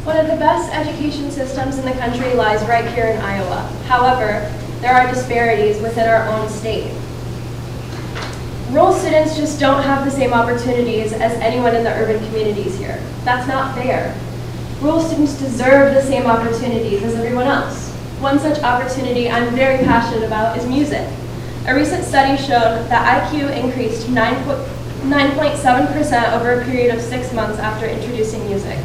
One of the best education systems in the country lies right here in Iowa. However, there are disparities within our own state. Rural students just don't have the same opportunities as anyone in the urban communities here. That's not fair. Rural students deserve the same opportunities as everyone else. One such opportunity I'm very passionate about is music. A recent study showed that IQ increased 9.7% over a period of 6 months after introducing music.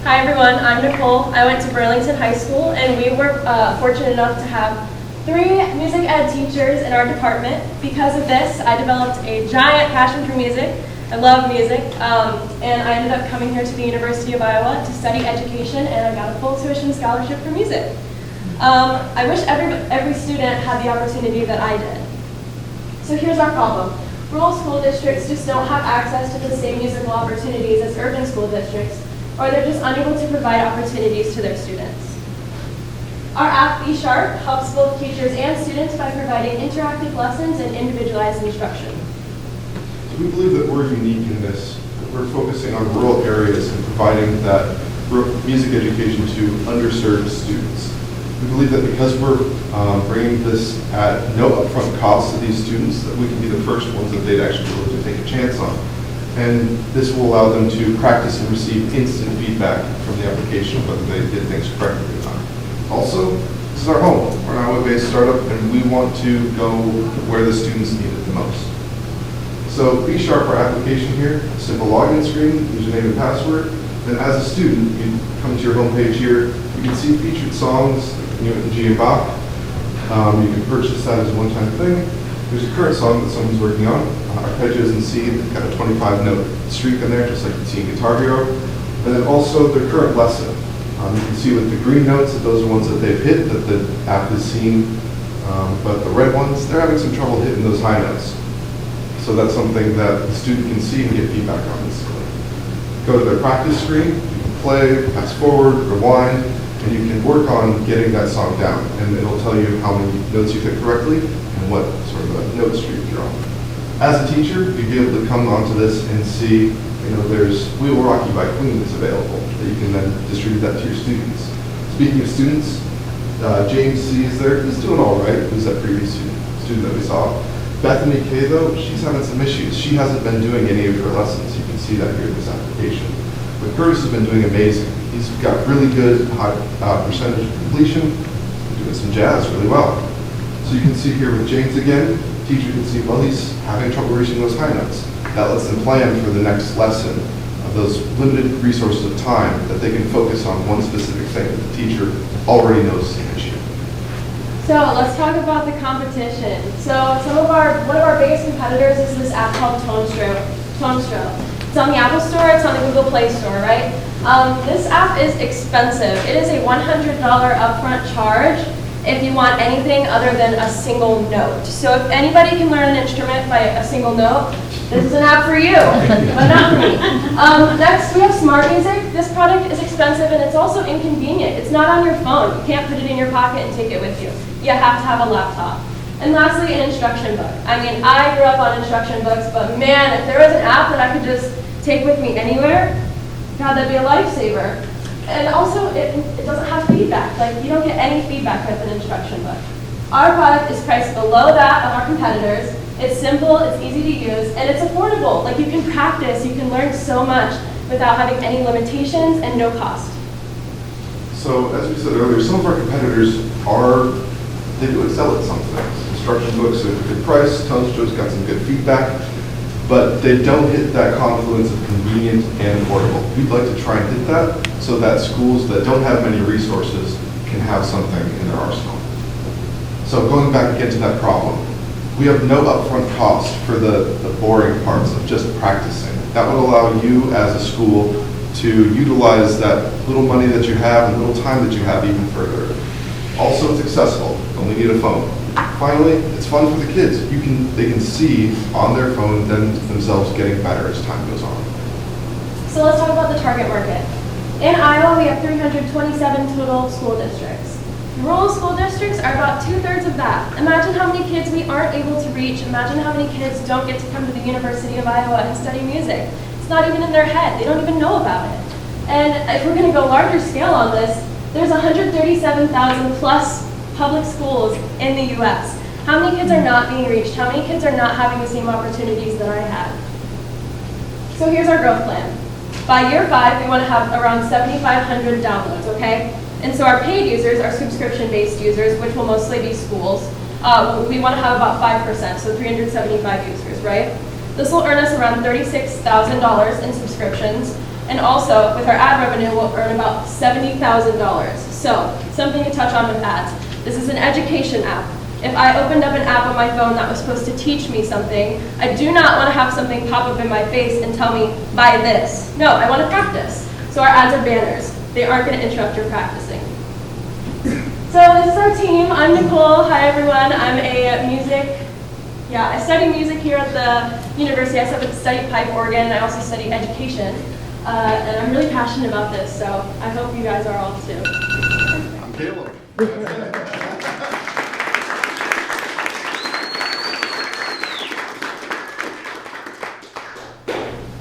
Hi everyone, I'm Nicole. I went to Burlington High School and we were fortunate enough to have 3 music ed teachers in our department. Because of this, I developed a giant passion for music. I love music, and I ended up coming here to the University of Iowa to study education, and I got a full tuition scholarship for music. I wish every student had the opportunity that I did. So here's our problem. Rural school districts just don't have access to the same musical opportunities as urban school districts, or they're just unable to provide opportunities to their students. Our app, B Sharp, helps both teachers and students by providing interactive lessons and individualized instruction. So we believe that we're unique in this. We're focusing on rural areas and providing that music education to underserved students. We believe that because we're bringing this at no upfront cost to these students, that we can be the first ones that they'd actually be able to take a chance on. And this will allow them to practice and receive instant feedback from the application, whether they did things correctly or not. Also, this is our home. We're an Iowa-based startup, and we want to go where the students need it the most. So B Sharp, our application here, a simple login screen, username and password. Then as a student, you come to your homepage here, you can see featured songs, Newton G. and Bach. You can purchase that as a one-time thing. There's a current song that someone's working on, Arpeggios in C. They've got a 25-note streak in there, just like you see in Guitar Hero. And then also their current lesson. You can see with the green notes that those are ones that they've hit, that the app has seen. But the red ones, they're having some trouble hitting those high notes. So that's something that the student can see and get feedback on instantly. Go to their practice screen, you can play, pass forward, rewind, and you can work on getting that song down. And it'll tell you how many notes you hit correctly and what sort of a note streak you're on. As a teacher, you'd be able to come onto this and see, there's We Will Rock You by Queen that's available, that you can then distribute that to your students. Speaking of students, James C. is there. He's doing all right. Who's that previous student that we saw? Bethany K, though, she's having some issues. She hasn't been doing any of her lessons. You can see that here in this application. But Curtis has been doing amazing. He's got really good high percentage of completion, doing some jazz really well. So you can see here with James again, teacher can see, well, he's having trouble reaching those high notes. That lets them plan for the next lesson of those limited resources of time that they can focus on one specific thing that the teacher already knows is an issue. So let's talk about the competition. So one of our biggest competitors is this app called Tonestro. It's on the Apple Store, it's on the Google Play Store, right? This app is expensive. It is a $100 upfront charge if you want anything other than a single note. So if anybody can learn an instrument by a single note, this is an app for you, but not for me. Next, we have Smart Music. This product is expensive and it's also inconvenient. It's not on your phone. You can't put it in your pocket and take it with you. You have to have a laptop. And lastly, an instruction book. I mean, I grew up on instruction books, but man, if there was an app that I could just take with me anywhere, God, that'd be a lifesaver. And also, it doesn't have feedback. Like, you don't get any feedback with an instruction book. Our product is priced below that of our competitors. It's simple, it's easy to use, and it's affordable. Like, you can practice, you can learn so much without having any limitations and no cost. So, as we said earlier, some of our competitors they do excel at some things. Instruction books are a good price, Tonestro's got some good feedback, but they don't hit that confluence of convenient and affordable. We'd like to try and hit that so that schools that don't have many resources can have something in their arsenal. So going back again to that problem, we have no upfront cost for the boring parts of just practicing. That would allow you as a school to utilize that little money that you have and little time that you have even further. Also, it's accessible. You only need a phone. Finally, it's fun for the kids. They can see on their phone themselves getting better as time goes on. So let's talk about the target market. In Iowa, we have 327 total school districts. Rural school districts are about 2/3 of that. Imagine how many kids we aren't able to reach. Imagine how many kids don't get to come to the University of Iowa and study music. It's not even in their head. They don't even know about it. And if we're going to go larger scale on this, there's 137,000 plus public schools in the U.S. How many kids are not being reached? How many kids are not having the same opportunities that I had? So here's our growth plan. By year 5, we want to have around 7,500 downloads, okay? And so our paid users are subscription-based users, which will mostly be schools. We want to have about 5%, so 375 users, right? This will earn us around $36,000 in subscriptions. And also, with our ad revenue, we'll earn about $70,000. So, something to touch on with ads. This is an education app. If I opened up an app on my phone that was supposed to teach me something, I do not want to have something pop up in my face and tell me, buy this. No, I want to practice. So our ads are banners. They aren't going to interrupt your practicing. So this is our team. I'm Nicole. Hi, everyone. I'm I study music here at the university. I study pipe organ, and I also study education. And I'm really passionate about this, so I hope you guys are all too. I'm Caleb.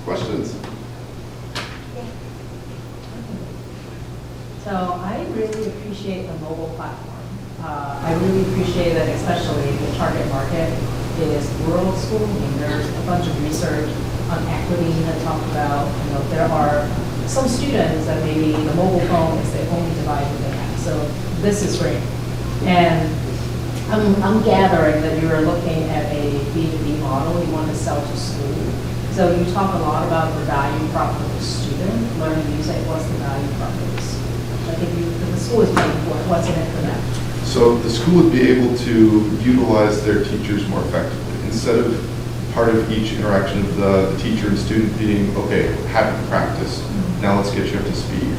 Questions? So I really appreciate the mobile platform. I really appreciate that, especially the target market is rural school. There's a bunch of research on equity that talk about, there are some students that maybe the mobile phone is the only device that they have. So this is great. And I'm gathering that you're looking at a B2B model you want to sell to school. So you talk a lot about the value prop for the student learning music. What's the value prop for this? Like if the school is paying for it, what's in it for them? So the school would be able to utilize their teachers more effectively. Instead of part of each interaction of the teacher and student being, okay, happy to practice, now let's get you up to speed.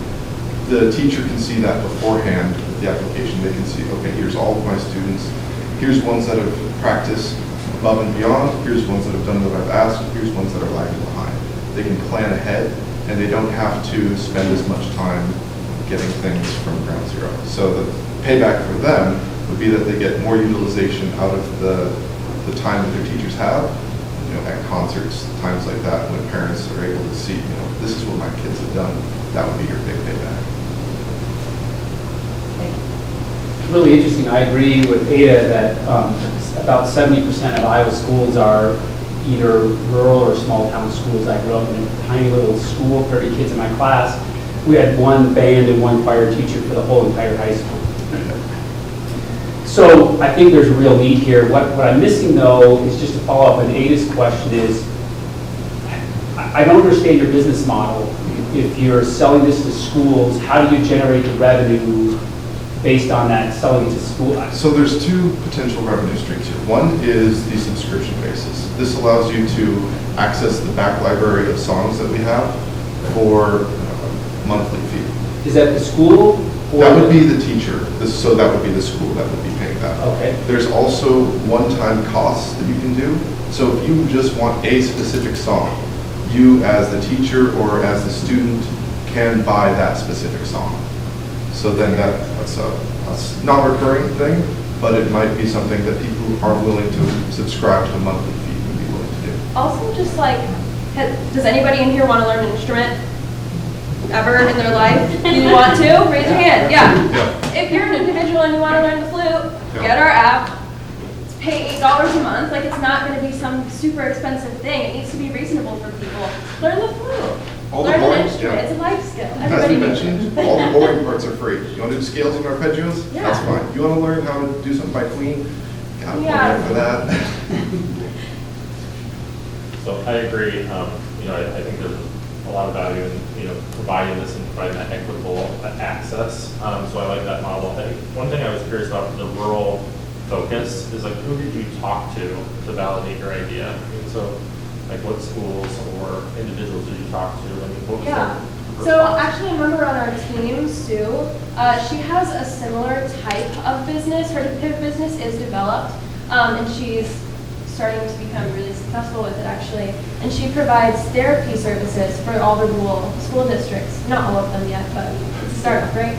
The teacher can see that beforehand with the application. They can see, okay, here's all of my students. Here's ones that have practiced above and beyond. Here's ones that have done what I've asked. Here's ones that are lagging behind. They can plan ahead, and they don't have to spend as much time getting things from ground zero. So the payback for them would be that they get more utilization out of the time that their teachers have, at concerts, times like that, when parents are able to see, this is what my kids have done. That would be your big payback. It's really interesting. I agree with Ada that about 70% of Iowa schools are either rural or small town schools. I grew up in a tiny little school, 30 kids in my class. We had one band and one choir teacher for the whole entire high school. So I think there's a real need here. What I'm missing, though, is just to follow up on Ada's question is, I don't understand your business model. If you're selling this to schools, how do you generate the revenue based on that selling to school? So there's two potential revenue streams here. One is the subscription basis. This allows you to access the back library of songs that we have for a monthly fee. Is that the school? That would be the teacher. So that would be the school that would be paying that. Okay. There's also one-time costs that you can do. So if you just want a specific song, you as the teacher or as the student can buy that specific song. So then that's a non-recurring thing, but it might be something that people who are willing to subscribe to a monthly fee would be willing to do. Also, just like, does anybody in here want to learn an instrument? Ever in their life? Do you want to? Raise your hand. Yeah. If you're an individual and you want to learn the flute, get our app. Pay $8 a month. Like, it's not going to be some super expensive thing. It needs to be reasonable for people. Learn the flute. Learn an instrument. It's a life skill. As you mentioned, all the boring parts are free. You want to do scales and arpeggios? Yeah. That's fine. You want to learn how to do something by Queen? Got one for that. So I agree. I think there's a lot of value in providing this and providing that equitable access. So I like that model. One thing I was curious about for the rural focus is like, who did you talk to validate your idea? So like, what schools or individuals did you talk to? I mean, what was the So actually, a member on our team, Sue, she has a similar type of business. Her PIV business is developed, and she's starting to become really successful with it, actually. And she provides therapy services for all the rural school districts. Not all of them yet, but it's a startup, right?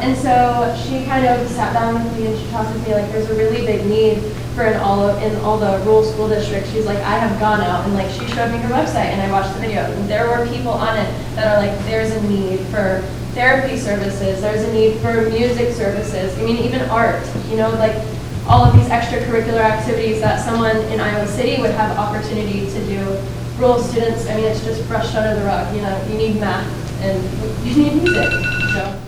And so she kind of sat down with me and she talked with me like there's a really big need for in all the rural school districts. She's like, I have gone out and like she showed me her website and I watched the video and there were people on it that are like, there's a need for therapy services, there's a need for music services. I mean, even art, you know, like all of these extracurricular activities that someone in Iowa City would have opportunity to do. Rural students, I mean, it's just brushed under the rug. You know, you need math and you need music. So.